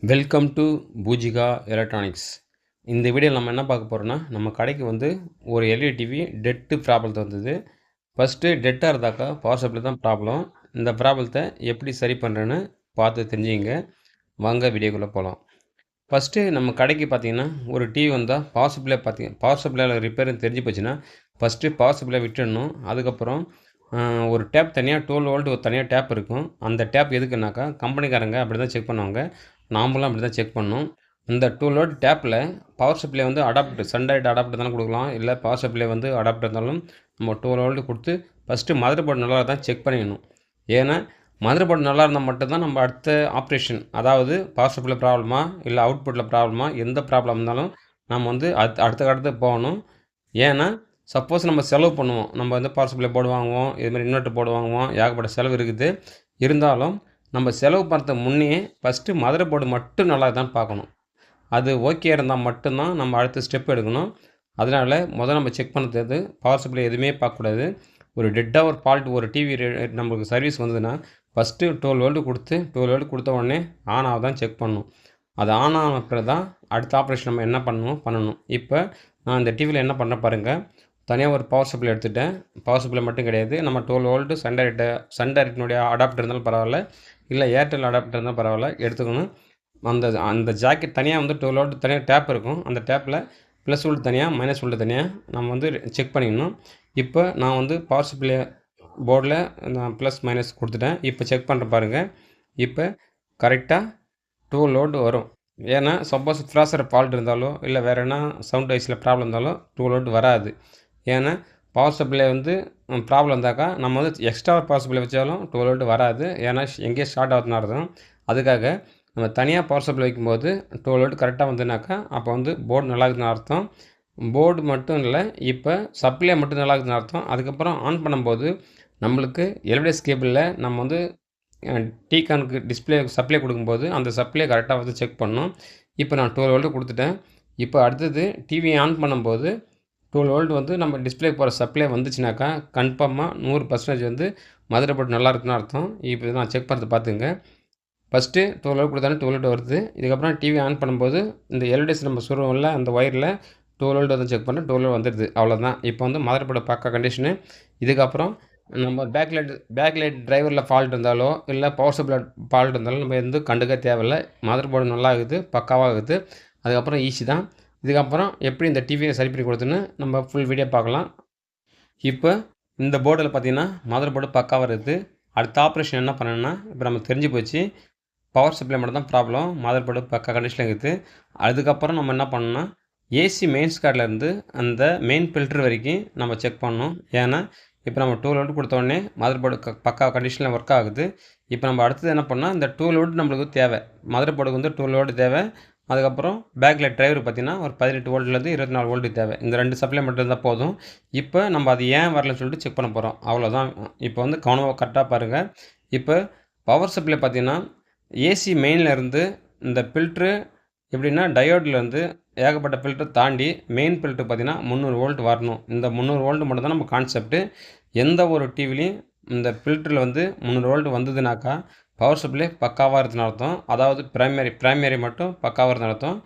Welcome to Poojika electronics. இந்த வீடியோவில் நம்ம என்ன பார்க்க போகிறோன்னா, நம்ம கடைக்கு வந்து ஒரு எல்இடி டிவி டெட்டு ப்ராப்ளத்தை வந்தது. ஃபஸ்ட்டு டெட்டாக இருந்தாக்கா பவர் சப்ளை தான் ப்ராப்ளம். இந்த ப்ராப்ளத்தை எப்படி சரி பண்ணுறேன்னு பார்த்து தெரிஞ்சுங்க. வாங்க வீடியோக்குள்ளே போகலாம். ஃபஸ்ட்டு நம்ம கடைக்கு பார்த்தீங்கன்னா, ஒரு டிவி வந்தால் பவர் சப்ளையில் ரிப்பேர்னு தெரிஞ்சு போச்சுன்னா, ஃபஸ்ட்டு பவர் சப்ளை விட்டுடணும். அதுக்கப்புறம் ஒரு டேப் தனியாக 12 வோல்ட் ஒரு தனியாக டேப் இருக்கும். அந்த டேப் எதுக்குன்னாக்கா, கம்பெனிக்காரங்க அப்படி தான் செக் பண்ணுவாங்க. நாமளும் அப்படி தான் செக் பண்ணோம். இந்த 12 வோல்ட் டேப்பில் பவர் சப்ளை வந்து சன்டைரக்ட் அடாப்டர் இருந்தாலும் கொடுக்கலாம். இல்லை பவர் சப்ளை வந்து அடாப்டர் இருந்தாலும் நம்ம 12 வோல்ட் கொடுத்து ஃபஸ்ட்டு மதர் போர்டு நல்லா தான் செக் பண்ணிடணும். ஏன்னா மதர் போர்டு நல்லா இருந்தால் மட்டும்தான் நம்ம அடுத்த ஆப்ரேஷன், அதாவது பவர் சப்ளை ப்ராப்ளமா இல்லை அவுட்புட்டில் ப்ராப்ளமா, எந்த ப்ராப்ளம் இருந்தாலும் நம்ம வந்து அடுத்த கட்டத்துக்கு போகணும். ஏன்னா சப்போஸ் நம்ம செலவு பண்ணுவோம், நம்ம வந்து பவர் சப்ளை போர்டு வாங்குவோம், இதுமாதிரி இன்வெர்ட்டர் போர்டு வாங்குவோம், ஏகப்பட்ட செலவு இருக்குது. இருந்தாலும் நம்ம செலவு பண்ணுறதுக்கு முன்னே ஃபஸ்ட்டு மதர் போர்டு மட்டும் நல்லா தான் பார்க்கணும். அது ஓகே இருந்தால் மட்டும்தான் நம்ம அடுத்த ஸ்டெப் எடுக்கணும். அதனால் நம்ம செக் பண்ணுறது பவர் சப்ளை எதுவுமே பார்க்கக்கூடாது. ஒரு டெட்டாக ஒரு ஃபால்ட் ஒரு டிவி நம்மளுக்கு சர்வீஸ் வந்ததுன்னா ஃபஸ்ட்டு 12 வோல்ட் கொடுத்து 12 வோல்ட் கொடுத்த உடனே ஆன் ஆகுதான் செக் பண்ணணும். அது ஆன் ஆன பிறகு தான் அடுத்த ஆப்ரேஷன் நம்ம என்ன பண்ணணும். இப்போ நான் இந்த டிவியில் என்ன பண்ண பாருங்கள். தனியாக ஒரு பவர் சப்ளை எடுத்துகிட்டேன். பவர் சப்ளை மட்டும் கிடையாது, நம்ம 12 வோல்ட்டு சன்டைரக்டினுடைய அடாப்டர் இருந்தாலும் பரவாயில்ல, இல்லை ஏர்டெல் அடாப்டர் இருந்தால் பரவாயில்ல எடுத்துக்கணும். அந்த அந்த ஜாக்கெட் தனியாக வந்து 12 வோல்ட் தனியாக டேப் இருக்கும். அந்த டேப்பில் ப்ளஸ் வோல்ட் தனியாக, மைனஸ் வோல்ட் தனியாக நம்ம வந்து செக் பண்ணிக்கணும். இப்போ நான் வந்து பவர் சப்ளை போர்டில் நான் ப்ளஸ் மைனஸ் கொடுத்துட்டேன். இப்போ செக் பண்ணுற பாருங்கள். இப்போ கரெக்டாக 12 வோல்ட் வரும். ஏன்னா சப்போஸ் ஃப்ராசர் ஃபால்ட் இருந்தாலோ இல்லை வேறு என்ன சவுண்ட் வைஸில் ப்ராப்ளம் இருந்தாலும் 12 வோல்ட் வராது. ஏன்னா பவர் சப்ளை வந்து ப்ராப்ளம் இருந்தாக்கா நம்ம வந்து எக்ஸ்ட்ரா பவர் சப்ளை வச்சாலும் 12 வோல்ட் வராது. ஏன்னா எங்கேயே ஸ்டார்ட் ஆகுதுன்னு அர்த்தம். அதுக்காக நம்ம தனியாக பவர் சப்ளை வைக்கும்போது 12 வோல்ட் கரெக்டாக வந்துனாக்கா அப்போ வந்து போர்டு நல்லா இருக்குதுன்னு அர்த்தம். போர்டு மட்டும் இல்லை, இப்போ சப்ளை மட்டும் நல்லா இருக்குதுன்னு அர்த்தம். அதுக்கப்புறம் ஆன் பண்ணும்போது நம்மளுக்கு எல்இடி கேபிளில் நம்ம வந்து டிகானுக்கு டிஸ்பிளே சப்ளை கொடுக்கும்போது அந்த சப்ளை கரெக்டாக வந்து செக் பண்ணணும். இப்போ நான் 12 வோல்ட் கொடுத்துட்டேன். இப்போ அடுத்தது டிவி ஆன் பண்ணும்போது 12 வோல்ட் வந்து நம்ம டிஸ்பிளே போகிற சப்ளை வந்துச்சுனாக்கா கன்ஃபார்மாக 100% வந்து மதர் போர்டு நல்லா இருக்குன்னு அர்த்தம். இப்போ நான் செக் பண்ணுறது பார்த்துங்க. ஃபஸ்ட்டு 12 வோல்ட் கொடுத்தாலும் 12 வோல்ட் வருது. இதுக்கப்புறம் டிவி ஆன் பண்ணும்போது இந்த எல்இடிஸ் நம்ம சுருவோம்ல அந்த ஒயரில் 12 வோல்ட் வந்து செக் பண்ணேன், 12 வோல்ட் வந்துடுது. அவ்வளோதான். இப்போ வந்து மதர் போர்டு பக்கா கண்டிஷனு. இதுக்கப்புறம் நம்ம பேக்லைட் டிரைவரில் ஃபால்ட் இருந்தாலோ இல்லை பவர் சப்ளை ஃபால்ட் இருந்தாலும் நம்ம எதுவும் கண்டுக்க தேவையில்லை. மதர் போர்டு நல்லா இருக்குது, பக்காவாக இருக்குது. அதுக்கப்புறம் ஈஸி தான். இதுக்கப்புறம் எப்படி இந்த டிவியை சரி பண்ணி கொடுத்துன்னு நம்ம ஃபுல் வீடியோ பார்க்கலாம். இப்போ இந்த போர்டில் பார்த்தீங்கன்னா மதர் போர்டு பக்காவாக இருக்குது. அடுத்த ஆப்ரேஷன் என்ன பண்ணணுன்னா, இப்போ நமக்கு தெரிஞ்சு போச்சு பவர் சப்ளை மட்டும் தான் ப்ராப்ளம், மதர் போர்டு பக்கா கண்டிஷனில் இருக்குது. அதுக்கப்புறம் நம்ம என்ன பண்ணணும்னா ஏசி மெயின்ஸ் கார்டிலேருந்து அந்த மெயின் ஃபில்டர் வரைக்கும் நம்ம செக் பண்ணணும். ஏன்னா இப்போ நம்ம 12 வோல்ட் கொடுத்தோடனே மதர் போர்டு பக்கா கண்டிஷனில் ஒர்க் ஆகுது. இப்போ நம்ம அடுத்தது என்ன பண்ணால் இந்த 12 வோல்ட் நம்மளுக்கு தேவை. மதர் போர்டுக்கு வந்து 12 வோல்ட் தேவை. அதுக்கப்புறம் பேக்கில் டிரைவர் பார்த்திங்கன்னா ஒரு 18 வோல்ட்லேருந்து 24 வோல்ட்டு தேவை. இந்த 2 சப்ளை மட்டும் இருந்தால் போதும். இப்போ நம்ம அது ஏன் வரலன்னு சொல்லிட்டு செக் பண்ண போகிறோம். அவ்வளோதான். இப்போ வந்து கவனமாக கரெக்டாக பாருங்கள். இப்போ பவர் சப்ளை பார்த்திங்கன்னா ஏசி மெயினில் இருந்து இந்த ஃபில்ட்ரு எப்படின்னா டயோட்லேருந்து ஏகப்பட்ட ஃபில்டர் தாண்டி மெயின் ஃபில்ட்ரு பார்த்திங்கன்னா 300 வோல்ட் வரணும். இந்த 300 வோல்ட் மட்டும் தான் நம்ம கான்செப்ட்டு. எந்த ஒரு டிவிலையும் இந்த ஃபில்டரில் வந்து 300 வோல்ட் வந்ததுனாக்கா பவர் சப்ளை பக்காவாக இருக்குதுன்னு அர்த்தம். அதாவது பிரைமரி மட்டும் பக்காவாக இருக்குதுன்னு அர்த்தம்.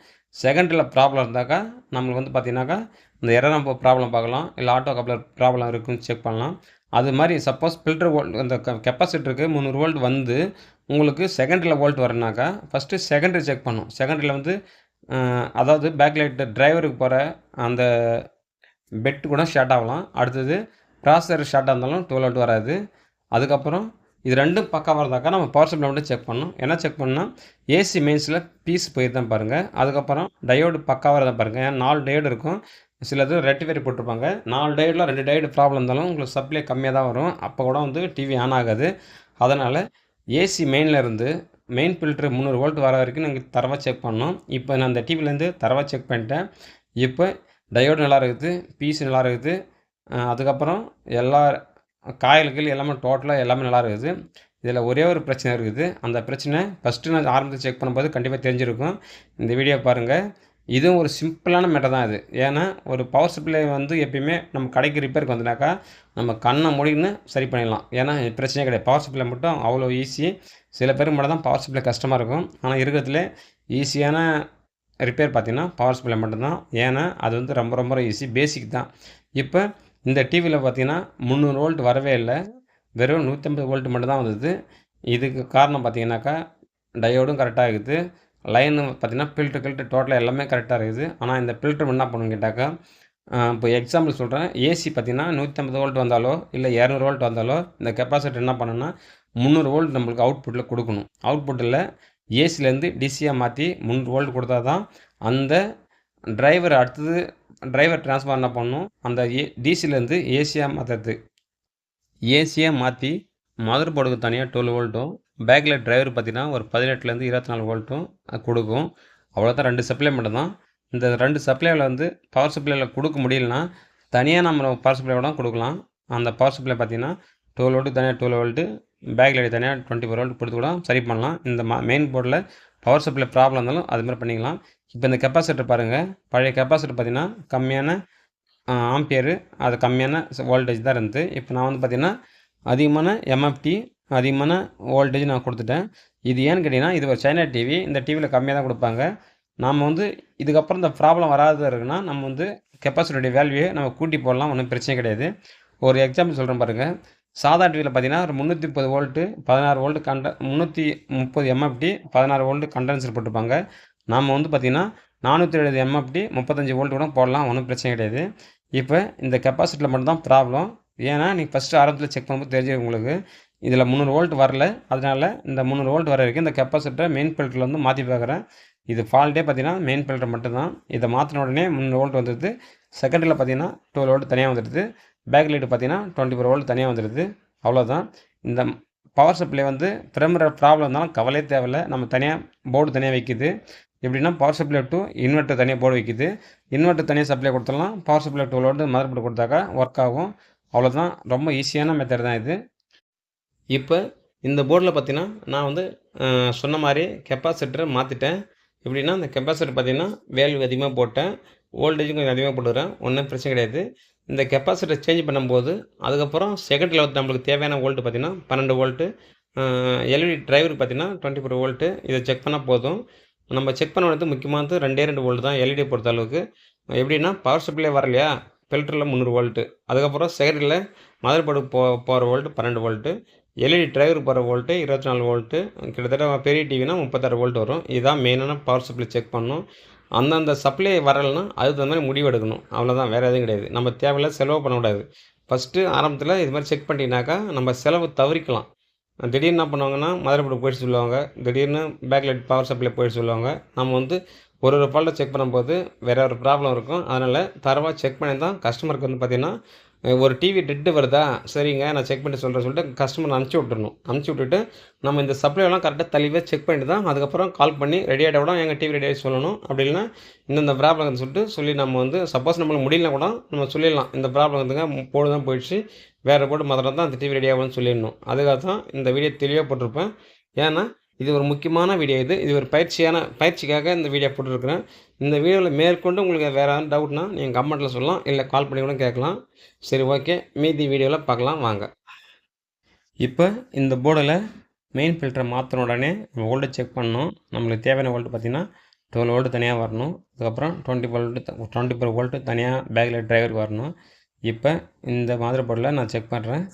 செகண்டரியில் ப்ராப்ளம் இருந்தாக்கா நம்மளுக்கு வந்து பார்த்திங்கனாக்கா இந்த எரர் ப்ராப்ளம் பார்க்கலாம், இல்லை ஆட்டோ கப்ளர் ப்ராப்ளம் இருக்குதுன்னு செக் பண்ணலாம். அது மாதிரி சப்போஸ் ஃபில்டர் வோல்ட் அந்த கெப்பாசிட்டருக்கு 300 வோல்ட் வந்து உங்களுக்கு செகண்டரியில் வோல்ட் வரனாக்கா ஃபஸ்ட்டு செகண்டரி செக் பண்ணணும். செகண்டரியில் வந்து அதாவது பேக்லைட் டிரைவருக்கு போகிற அந்த பெட்டு கூட ஷார்ட் ஆகலாம். அடுத்தது ப்ராசஸர் ஷார்ட்டாக இருந்தாலும் 12 வோல்ட் வராது. அதுக்கப்புறம் இது ரெண்டும் பக்காவாக இருந்தாக்கா நம்ம பவர் சப்ளை மட்டும் செக் பண்ணணும். என்ன செக் பண்ணால் ஏசி மெயின்ஸில் பீஸ் போயிருந்தான் பாருங்கள். அதுக்கப்புறம் டயோடு பக்காவாக இருந்தால் பாருங்கள். ஏன்னா 4 டயோடு இருக்கும். சிலது ரெக்டிஃபையர் போட்டிருப்பாங்க. 4 டயோடில் 2 டயோடு ப்ராப்ளம் இருந்தாலும் உங்களுக்கு சப்ளை கம்மியாக தான் வரும். அப்போ கூட வந்து டிவி ஆன் ஆகாது. அதனால் ஏசி மெயினில் இருந்து மெயின் ஃபில்ட்ரு 300 வோல்ட் வர வரைக்கும் நீங்கள் தரவாக செக் பண்ணணும். இப்போ நான் அந்த டிவிலேருந்து தரவாக செக் பண்ணிட்டேன். இப்போ டயோடு நல்லா இருக்குது, பீஸ் நல்லா இருக்குது. அதுக்கப்புறம் எல்லா காயில்கள் எல்லாமே டோட்டலாக எல்லாமே நல்லா இருக்குது. இதில் ஒரே ஒரு பிரச்சனை இருக்குது. அந்த பிரச்சனை ஃபஸ்ட்டு நான் ஆரம்பத்தில் செக் பண்ணும்போது கண்டிப்பாக தெரிஞ்சிருக்கும். இந்த வீடியோ பாருங்கள். இதுவும் ஒரு சிம்பிளான மேட்டர் தான் இது. ஏன்னா ஒரு பவர் சப்ளை வந்து எப்பயுமே நம்ம கடைக்கு ரிப்பேருக்கு வந்தனாக்கா நம்ம கண்ணை மூடின்னு சரி பண்ணிடலாம். ஏன்னா பிரச்சனையே கிடையாது. பவர் சப்ளை மட்டும் அவ்வளோ ஈஸி. சில பேருக்கு மட்டும் தான் பவர் சப்ளை கஷ்டமாக இருக்கும். ஆனால் இருக்கிறதுல ஈஸியான ரிப்பேர் பார்த்தீங்கன்னா பவர் சப்ளை மட்டும்தான். ஏன்னா அது வந்து ரொம்ப ரொம்ப ஈஸி, பேசிக் தான். இப்போ இந்த டிவியில் பார்த்தீங்கன்னா 300 வோல்ட் வரவே இல்லை, வெறும் 150 வோல்ட் மட்டும் தான் வந்தது. இதுக்கு காரணம் பார்த்தீங்கன்னாக்கா டயோடும் கரெக்டாக இருக்குது, லைனு பார்த்தீங்கன்னா ஃபில்ட்ரு டோட்டலாக எல்லாமே கரெக்டாக இருக்குது. ஆனால் இந்த ஃபில்ட்ரு என்ன பண்ணணும்னு கேட்டாக்கா, இப்போ எக்ஸாம்பிள் சொல்கிறேன், ஏசி பார்த்தீங்கன்னா 150 வோல்ட் வந்தாலோ இல்லை 200 வோல்ட் வந்தாலோ இந்த கெப்பாசிட்டர் என்ன பண்ணணும்னா 300 வோல்ட் நம்மளுக்கு அவுட்புட்டில் கொடுக்கணும். அவுட்புட்டில் ஏசிலேருந்து டிசியாக மாற்றி 300 வோல்ட் கொடுத்தா தான் அந்த டிரைவர் அடுத்தது டிரைவர் ட்ரான்ஸ்ஃபார் என்ன பண்ணணும், அந்த டிசிலேருந்து ஏசியாக மாற்றுறது. ஏசியாக மாற்றி மதர் போர்டுக்கு தனியாக 12 வோல்ட்டும், பேக்கில் டிரைவர் பார்த்தீங்கன்னா ஒரு 18லேருந்து 24 வோல்ட்டும் கொடுக்கும். அவ்வளோதான், 2 சப்ளை மட்டும் தான். இந்த 2 சப்ளையில் வந்து பவர் சப்ளையில் கொடுக்க முடியலனா தனியாக நம்ம பவர் சப்ளையோட கொடுக்கலாம். அந்த பவர் சப்ளை பார்த்தீங்கன்னா 12 வோல்ட்டு தனியாக 12 வோல்ட்டு, பேக்கில் தனியாக 24 வோல்ட் கொடுத்து கூட சரி பண்ணலாம். இந்த மெயின் போர்டில் பவர் சப்ளை ப்ராப்ளம் இருந்தாலும் அதுமாதிரி பண்ணிக்கலாம். இப்போ இந்த கெப்பாசிட்டர் பாருங்கள், பழைய கெப்பாசிட்டர் பார்த்தீங்கன்னா கம்மியான ஆம்பியரு, அது கம்மியான வோல்டேஜ் தான் இருந்தது. இப்போ நான் வந்து பார்த்திங்கன்னா அதிகமான எம்எஃப்டி, அதிகமான வோல்டேஜ் நான் கொடுத்துட்டேன். இது ஏன்னு கேட்டிங்கன்னா இது ஒரு சைனா டிவி, இந்த டிவியில் கம்மியாக தான் கொடுப்பாங்க. நாம் வந்து இதுக்கப்புறம் இந்த ப்ராப்ளம் வராத இருக்குன்னா நம்ம வந்து கெப்பாசிட்டியோடைய வேல்யூவை நம்ம கூட்டி போடலாம், ஒன்றும் பிரச்சனை கிடையாது. ஒரு எக்ஸாம்பிள் சொல்கிறேன் பாருங்கள். சாதா டிவியில் பார்த்தீங்கன்னா ஒரு 330 volt 16 volt 330 MFD 16 volt condenser போட்டிருப்பாங்க. நாம் வந்து பார்த்திங்கன்னா 470 எம்எஃப்டி 35 வோல்ட் கூட போடலாம், ஒன்றும் பிரச்சனை கிடையாது. இப்போ இந்த கெப்பாசிட்டியில் மட்டும்தான் ப்ராப்ளம். ஏன்னா நீங்கள் ஃபஸ்ட்டு ஆரம்பத்தில் செக் பண்ணும்போது தெரிஞ்சிருக்கும் உங்களுக்கு, இதில் 300 வோல்ட் வரல. அதனால் இந்த 300 வோல்ட் வர வரைக்கும் இந்த கெப்பாசிட்டரை மெயின் ஃபில்டரில் வந்து மாற்றி பார்க்குறேன். இது ஃபால்ட்டே பார்த்தீங்கன்னா மெயின் ஃபில்டர் மட்டும்தான். இதை மாற்றின உடனே 300 வோல்ட் வந்துடுது. செகண்டில் பார்த்தீங்கன்னா 12 வோல்ட் தனியாக வந்துடுது. பேக் லைட்டு பார்த்தீங்கன்னா 24 வோல்ட் தனியாக வந்துடுது. அவ்வளோதான். இந்த பவர் சப்ளை வந்து பிரைமரி ப்ராப்ளம் இருந்தாலும் கவலையே தேவையில்லை. நம்ம தனியாக போர்டு தனியாக வைக்குது. எப்படின்னா பவர் சப்ளை டு இன்வெர்ட்டர் தனியாக போர்டு வைக்குது. இன்வெர்ட்டர் தனியாக சப்ளை கொடுத்துடலாம். Power supply 12 volt mother board கொடுத்தாக்கா ஒர்க் ஆகும். அவ்வளோதான், ரொம்ப ஈஸியான மெத்தட் தான் இது. இப்போ இந்த போர்டில் பார்த்தீங்கன்னா நான் வந்து சொன்ன மாதிரி கெப்பாசிட்டரை மாற்றிட்டேன். எப்படின்னா இந்த கெப்பாசிட்டர் பார்த்தீங்கன்னா வேல்யூ அதிகமாக போட்டேன், வோல்டேஜும் கொஞ்சம் அதிகமாக போட்டுக்கிறேன், ஒன்றும் பிரச்சனை கிடையாது. இந்த கெப்பாசிட்டர் சேஞ்ச் பண்ணும்போது அதுக்கப்புறம் செகண்டில் வந்து நம்மளுக்கு தேவையான வோல்ட்டு பார்த்தீங்கன்னா 12 வோல்ட்டு, எல்இடி டிரைவர் பார்த்தீங்கன்னா 24 வோல்ட்டு. இதை செக் பண்ணால் போதும். நம்ம செக் பண்ண வேண்டியது முக்கியமானது 2 வோல்ட் தான் எல்இடி பொறுத்த அளவுக்கு. எப்படின்னா பவர் சப்ளை வரலையா, ஃபில்டரில் 300 வோல்ட்டு, அதுக்கப்புறம் செகண்டில் மதர் போர்டு போகிற வோல்ட்டு 12 வோல்ட்டு, எல்இடி டிரைவர் போகிற வோல்ட்டு 24 வோல்ட்டு, கிட்டத்தட்ட பெரிய டிவினா 36 வோல்ட் வரும். இதுதான் மெயினான பவர் சப்ளை செக் பண்ணணும். அந்தந்த சப்ளை வரலைன்னா அதுக்கு தகுந்த மாதிரி முடிவு எடுக்கணும், அவ்வளோதான், வேறு எதுவும் கிடையாது. நம்ம தேவையில்ல செலவு பண்ணக்கூடாது. ஃபஸ்ட்டு ஆரம்பத்தில் இது மாதிரி செக் பண்ணிட்டீங்கனாக்கா நம்ம செலவு தவிர்க்கலாம். திடீர்னு என்ன பண்ணுவாங்கன்னா மதர் போர்டு போயிட்டு சொல்லுவாங்க, திடீர்னு பேக் லைட் பவர் சப்ளை போயிட்டு சொல்லுவாங்க. நம்ம வந்து ஒரு ஃபால்ட்டை செக் பண்ணும்போது வேறு ஒரு ப்ராப்ளம் இருக்கும். அதனால் தரவாக செக் பண்ணி தான் கஸ்டமருக்கு வந்து பார்த்திங்கன்னா ஒரு டிவி டெட்டு வருதா, சரிங்க நான் செக் பண்ணி சொல்கிறேன் சொல்லிட்டு கஸ்டமர் அனுப்பிச்சி விட்டுறணும். அனுப்பிச்சி விட்டுட்டு நம்ம இந்த சப்ளைலாம் கரெக்டாக தெளிவாக செக் பண்ணிட்டு தான் அதுக்கப்புறம் கால் பண்ணி ரெடி ஆகிட்ட கூட எங்கள் டிவி ரெடி ஆகி சொல்லணும். அப்படி இல்லைன்னா இந்த ப்ராப்ளம்னு சொல்லிட்டு சொல்லி நம்ம வந்து சப்போஸ் நம்மளுக்கு முடியலனா கூட நம்ம சொல்லிடலாம், இந்த ப்ராப்ளம் வந்துங்க போர்டு தான் போயிடுச்சு, வேறு போர்டு மாத்திரம் தான் அந்த டிவி ரெடி ஆகும்னு சொல்லிடணும். அதுக்காக தான் இந்த வீடியோ தெளிவாக போட்டிருப்பேன். ஏன்னா இது ஒரு முக்கியமான வீடியோ, இது ஒரு பயிற்சிக்காக இந்த வீடியோ போட்டுருக்குறேன். இந்த வீடியோவில் மேற்கொண்டு உங்களுக்கு வேறு ஏதாவது டவுட்னா நீங்கள் கமெண்ட்டில் சொல்லலாம், இல்லை கால் பண்ணி கூட கேட்கலாம். சரி, ஓகே, மீதி வீடியோவில் பார்க்கலாம் வாங்க. இப்போ இந்த போர்டில் மெயின் ஃபில்டரை மாற்றின உடனே நம்ம வோல்டேஜ் செக் பண்ணணும். நம்மளுக்கு தேவையான வோல்ட் பார்த்திங்கன்னா 12 வோல்ட்டு தனியாக வரணும். அதுக்கப்புறம் 24 வோல்ட்டு தனியாக பேக்கில் டிரைவருக்கு வரணும். இப்போ இந்த மதர் போர்டில் நான் செக் பண்ணுறேன்.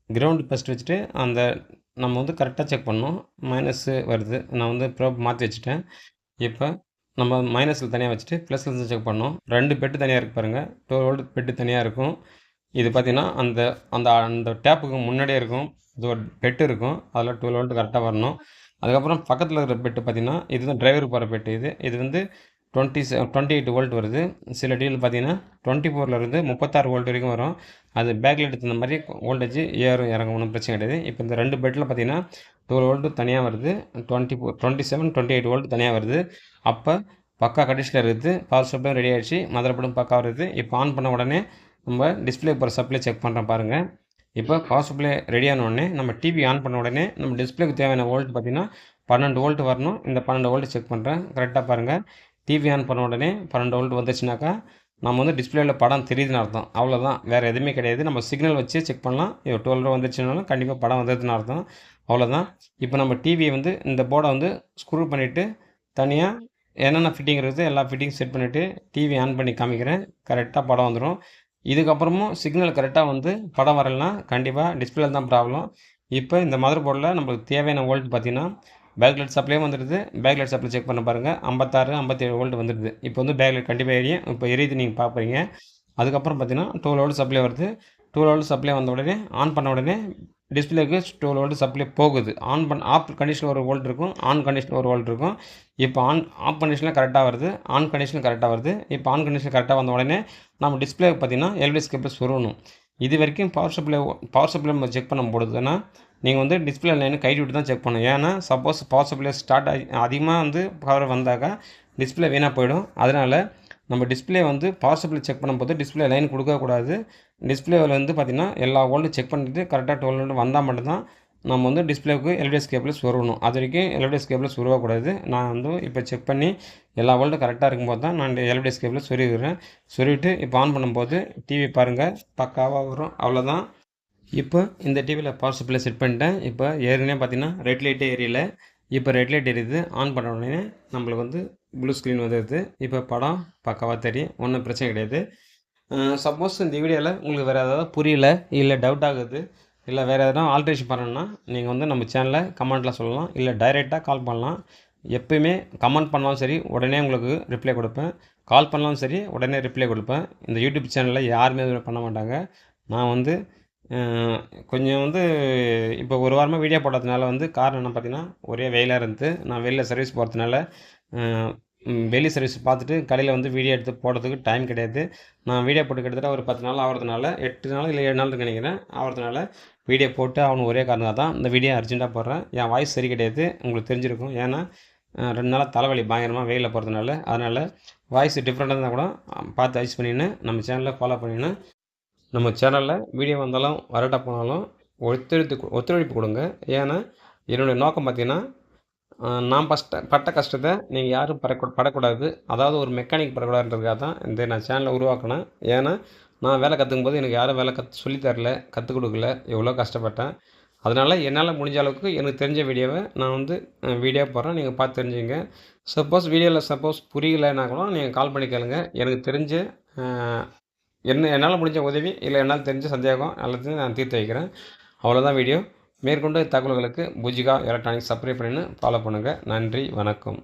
கிரவுண்டு ஃபஸ்ட்டு வச்சுட்டு அந்த நம்ம வந்து கரெக்டாக செக் பண்ணணும். மைனஸு வருது, நான் வந்து ப்ரோப் மாற்றி வச்சுட்டேன். இப்போ நம்ம மைனஸில் தனியாக வச்சுட்டு ப்ளஸில் செக் பண்ணோம். 2 பெட்டு தனியாக இருக்குது பாருங்கள், 12 வோல்ட் பெட்டு தனியாக இருக்கும். இது பார்த்திங்கன்னா அந்த அந்த அந்த டேப்புக்கு முன்னாடியே இருக்கும், இது ஒரு பெட்டு இருக்கும், அதில் 12 வோல்ட் கரெக்டாக வரணும். அதுக்கப்புறம் பக்கத்தில் இருக்கிற பெட்டு பார்த்திங்கன்னா இதுதான் டிரைவருக்கு போகிற பெட்டு. இது வந்து 28 வோல்ட் வருது. சில டிவியில் பார்த்தீங்கன்னா 24லேருந்து 36 வோல்ட் வரைக்கும் வரும். அது பேக் லைட் தகுந்த மாதிரி வோல்டேஜ் ஏறும் இறங்கும், ஒன்றும் பிரச்சனை கிடையாது. இப்போ இந்த 2 பெட்டில் பார்த்தீங்கன்னா 12 வோல்ட்டு தனியாக வருது, 27, 28 வோல்ட் தனியாக வருது. அப்போ பக்கா கண்டிஷனில் இருக்குது. பவர் சப்ளையும் ரெடி ஆகிடுச்சு, மதர் போர்டும் பக்கா வருது. இப்போ ஆன் பண்ண உடனே நம்ம டிஸ்பிளே போகிற சப்ளை செக் பண்ணுறோம் பாருங்கள். இப்போ பவர் சப்ளை ரெடியான உடனே நம்ம டிவி ஆன் பண்ண உடனே நம்ம டிஸ்பிளேக்கு தேவையான வோல்ட் பார்த்திங்கன்னா 12 வோல்ட் வரணும். இந்த 12 வோல்ட் செக் பண்ணுறேன், கரெக்டாக பாருங்கள். டிவி ஆன் பண்ண உடனே 12 வோல்ட் வந்துச்சுனாக்கா நம்ம வந்து டிஸ்பிளேல படம் தெரியுதுன்னு அர்த்தம். அவ்வளோதான். வேறு எதுவுமே கிடையாது. நம்ம சிக்னல் வச்சு செக் பண்ணலாம். 12 ரூபா வந்துருச்சுனாலும் கண்டிப்பாக படம் வந்ததுன்னு அர்த்தம். அவ்வளோதான். இப்போ நம்ம டிவியை வந்து இந்த போர்டை வந்து ஸ்க்ரூ பண்ணிவிட்டு தனியாக என்னென்ன ஃபிட்டிங் இருக்குது எல்லா ஃபிட்டிங் செட் பண்ணிவிட்டு டிவி ஆன் பண்ணி காமிக்கிறேன். கரெக்டாக படம் வந்துடும். இதுக்கப்புறமும் சிக்னல் கரெக்டாக வந்து படம் வரலைன்னா கண்டிப்பாக டிஸ்பிளேல தான் ப்ராப்ளம். இப்போ இந்த மதர் போர்டில் நம்மளுக்கு தேவையான வோல்ட் பார்த்தீங்கன்னா பேக்லைட் சப்ளையும் வந்துடுது. பேக்லைட் சப்ளை செக் பண்ண பாருங்கள் 56, 57 வோல்ட் வந்துடுது. இப்போ வந்து பேக்லைட் கண்டிப்பாக எரியும். இப்போ எரியுது நீங்கள் பார்க்குறீங்க. அதுக்கப்புறம் பார்த்தீங்கன்னா 12 வோல்ட் சப்ளை வருது. 12 வோல்ட் சப்ளை வந்த உடனே ஆன் பண்ண உடனே டிஸ்பிளேக்கு 12 வோல்ட் சப்ளை போகுது. ஆஃப் கண்டிஷனில் ஒரு வோல்ட் இருக்கும், ஆன் கண்டிஷனில் ஒரு வோல்ட் இருக்கும். இப்போ ஆஃப் கண்டிஷனில் கரெக்டாக வருது, ஆன் கண்டிஷனில் கரெக்டாக வருது. இப்போ ஆன் கண்டிஷனில் கரெக்டாக வந்த உடனே நம்ம டிஸ்பிளே பார்த்தீங்கன்னா எல்இடி கேபிள் சொருகணும். இது வரைக்கும் பவர் சப்ளை நம்ம செக் பண்ண போடுதுன்னா நீங்கள் வந்து டிஸ்பிளே லைனை கைட்டு விட்டு தான் செக் பண்ணணும். ஏன்னா சப்போஸ் பவர் சப்ளை ஸ்டார்ட் ஆகி அதிகமாக வந்து பவர் வந்தாக்கா டிஸ்பிளே வீணாக போயிடும். அதனால் நம்ம டிஸ்பிளே வந்து பவர் சப்ளை செக் பண்ணும்போது டிஸ்பிளே லைன் கொடுக்கக்கூடாது. டிஸ்பிளேவில் வந்து பார்த்திங்கன்னா எல்லா வோல்ட்டும் செக் பண்ணிட்டு கரெக்டாக 12 வோல்ட் வந்தால் மட்டும்தான் நம்ம வந்து டிஸ்பிளேவுக்கு எல்இடி கேபிள் சொருகணும். அது வரைக்கும் எல்இடி கேபிள் சொருகக்கூடாது. நான் வந்து இப்போ செக் பண்ணி எல்லா வோல்ட்டும் கரெக்டாக இருக்கும்போது தான் நான் எல்இடி கேபிள் சொருகிறேன். சொருகிட்டு இப்போ ஆன் பண்ணும்போது டிவி பாருங்கள் பக்காவாக வரும். அவ்வளோதான். இப்போ இந்த டிவியில் பவர் சப்ளை செட் பண்ணிட்டேன். இப்போ ஏற்கனவே பார்த்தீங்கன்னா ரெட் லைட்டே எரியல. இப்போ ரெட் லைட் எரியுது. ஆன் பண்ண உடனே நம்மளுக்கு வந்து ப்ளூ ஸ்க்ரீன் வந்துடுது. இப்போ படம் பக்காவாக தெரியும். ஒன்றும் பிரச்சனை கிடையாது. சப்போஸ் இந்த வீடியோவில் உங்களுக்கு வேறு ஏதாவது புரியல, இல்லை டவுட் ஆகுது, இல்லை வேறு எதனா ஆல்ட்ரேஷன் பண்ணணுன்னா நீங்கள் வந்து நம்ம சேனலில் கமெண்ட்டில் சொல்லலாம், இல்லை டைரெக்டாக கால் பண்ணலாம். எப்பயுமே கமெண்ட் பண்ணாலும் சரி உடனே உங்களுக்கு ரிப்ளை கொடுப்பேன். கால் பண்ணாலும் சரி உடனே ரிப்ளை கொடுப்பேன். இந்த யூடியூப் சேனலில் யாருமே இது பண்ண மாட்டாங்க. நான் வந்து கொஞ்சம் வந்து இப்போ ஒரு வாரமாக வீடியோ போடாததுனால வந்து காரணம் என்ன பார்த்தீங்கன்னா, ஒரே வெயிலாக இருந்தது. நான் வெளில சர்வீஸ் போகிறதுனால வெளி சர்வீஸ் பார்த்துட்டு கடையில் வந்து வீடியோ எடுத்து போடுறதுக்கு டைம் கிடையாது. நான் வீடியோ போட்டு கிட்டத்தட்ட ஒரு 10 நாள் ஆகிறதுனால 8 நாள் இல்லை 7 நாள் இருக்குன்னு நினைக்கிறேன். ஆகிறதுனால வீடியோ போட்டு ஆகணும் ஒரே காரணம் தான் இந்த வீடியோ அர்ஜென்ட்டாக போடுறேன். என் வாய்ஸ் சரி கிடையாது, உங்களுக்கு தெரிஞ்சிருக்கும். ஏன்னா 2 நாளாக தலைவலி பயங்கரமாக வெயிலில் போகிறதுனால. அதனால் வாய்ஸ் டிஃப்ரெண்ட்டாக இருந்தால் கூட பார்த்து அட்ஜஸ்ட் பண்ணின்னு நம்ம சேனலை ஃபாலோ பண்ணின்னு நம்ம சேனலில் வீடியோ வந்தாலும் வரட்டா போனாலும் ஒத்துழைப்பு கொடுங்க. ஏன்னா என்னுடைய நோக்கம் பார்த்தீங்கன்னா நான் பட்ட கஷ்டத்தை நீங்கள் யாரும் படக்கூடாது. அதாவது ஒரு மெக்கானிக் படக்கூடாதுன்றதுக்காக தான் இந்த நான் சேனலை உருவாக்கினேன். ஏன்னா நான் வேலை கற்றுக்கும் போது எனக்கு யாரும் வேலை சொல்லித் தரல, கற்றுக் கொடுக்கல, எவ்வளோ கஷ்டப்பட்டேன். அதனால் என்னால் முடிஞ்ச அளவுக்கு எனக்கு தெரிஞ்ச வீடியோவை நான் வந்து வீடியோ போடுறேன். நீங்கள் பார்த்து தெரிஞ்சுங்க. சப்போஸ் புரியலைன்னா கூட நீங்கள் கால் பண்ணி கேளுங்க. எனக்கு தெரிஞ்ச என்னால் முடிஞ்ச உதவி இல்லை என்னால் தெரிஞ்ச சந்தேகம் எல்லாத்தையும் நான் தீர்த்து வைக்கிறேன். அவ்வளோதான் வீடியோ. மேற்கொண்டு தகவல்களுக்கு பூஜிகா எலக்ட்ரானிக்ஸ் சப்ஸ்கிரைப் பண்ணின்னு ஃபாலோ பண்ணுங்கள். நன்றி, வணக்கம்.